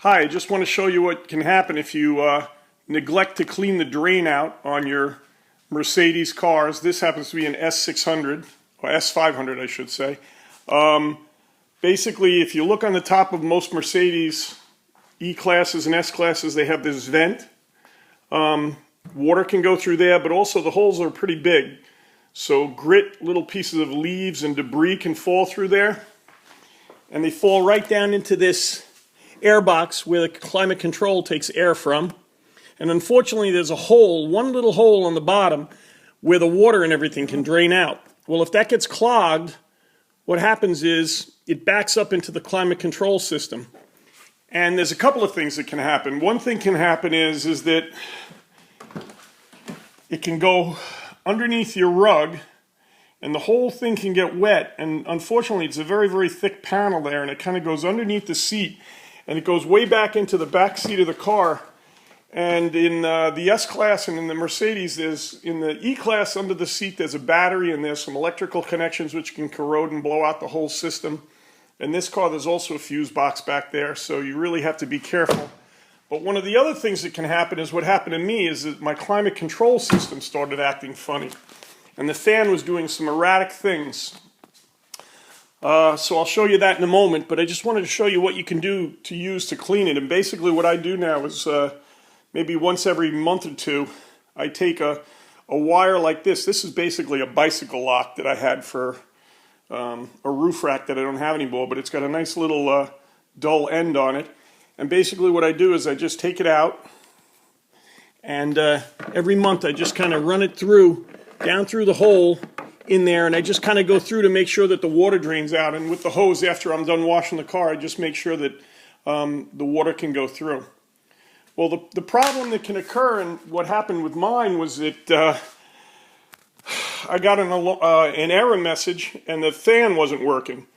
Hi, I just want to show you what can happen if you neglect to clean the drain out on your Mercedes cars. This happens to be an S600, or S500 I should say. Basically, if you look on the top of most Mercedes E-classes and S-classes, they have this vent. Water can go through there, but also the holes are pretty big. So grit, little pieces of leaves and debris can fall through there. And they fall right down into this air box where the climate control takes air from. And unfortunately there's a hole, one little hole on the bottom where the water and everything can drain out. Well, if that gets clogged, what happens is it backs up into the climate control system. And there's a couple of things that can happen. One thing can happen is that it can go underneath your rug and the whole thing can get wet. And unfortunately it's a very, very thick panel there, and it kind of goes underneath the seat and it goes way back into the back seat of the car. And in the S-Class and in the Mercedes, in the E-Class under the seat there's a battery and there's some electrical connections which can corrode and blow out the whole system. In this car there's also a fuse box back there, so you really have to be careful. But one of the other things that can happen is what happened to me is that my climate control system started acting funny. And the fan was doing some erratic things. So I'll show you that in a moment, but I just wanted to show you what you can do to use to clean it. And basically what I do now is maybe once every month or two, I take a wire like this. This is basically a bicycle lock that I had for a roof rack that I don't have anymore, but it's got a nice little dull end on it. And basically what I do is I just take it out, and every month I just kind of run it through, down through the hole in there, and I just kind of go through to make sure that the water drains out. And with the hose, after I'm done washing the car, I just make sure that the water can go through. Well, the problem that can occur, and what happened with mine, was that I got an error message and the fan wasn't working.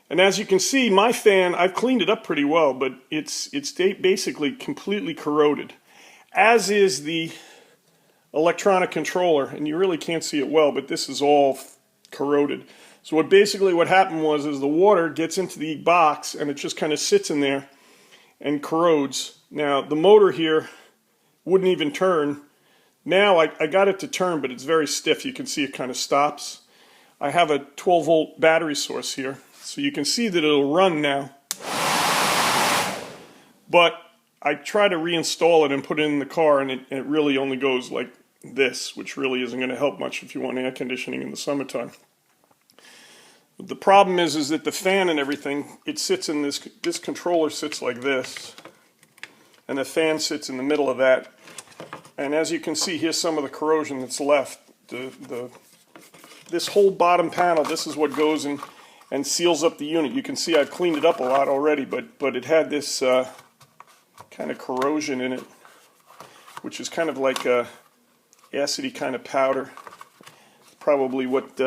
And as you can see, my fan, I've cleaned it up pretty well, but it's basically completely corroded, as is the electronic controller. And you really can't see it well, but this is all corroded. So what happened was the water gets into the box and it just kind of sits in there and corrodes. Now the motor here wouldn't even turn. Now I got it to turn, but it's very stiff. You can see it kind of stops. I have a 12-volt battery source here, so you can see that it'll run now. But I try to reinstall it and put it in the car, and it really only goes like this, which really isn't going to help much if you want air conditioning in the summertime. But the problem is that the fan and everything, it sits in this controller sits like this, and the fan sits in the middle of that. And as you can see, here's some of the corrosion that's left. This whole bottom panel, this is what goes in and seals up the unit. You can see I've cleaned it up a lot already, but it had this kind of corrosion in it, which is kind of like a acidy kind of powder. Probably what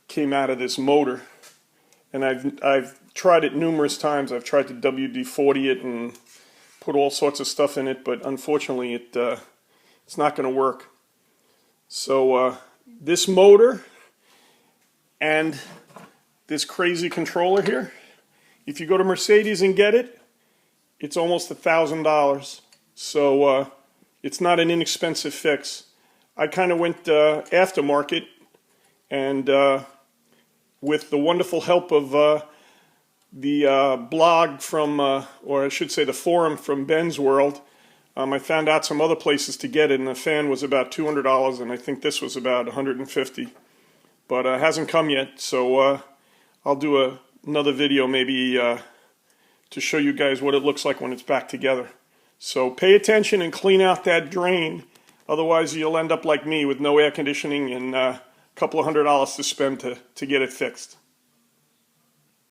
came out of this motor. And I've tried it numerous times. I've tried to WD-40 it and put all sorts of stuff in it, but unfortunately it's not going to work. So this motor and this crazy controller here, if you go to Mercedes and get it, it's almost $1,000. So it's not an inexpensive fix. I kind of went aftermarket, and with the wonderful help of the blog from, or I should say the forum from Ben's World, I found out some other places to get it, and the fan was about $200, and I think this was about $150. But it hasn't come yet, so I'll do another video maybe to show you guys what it looks like when it's back together. So pay attention and clean out that drain, otherwise you'll end up like me with no air conditioning and a couple of $100 to spend to get it fixed.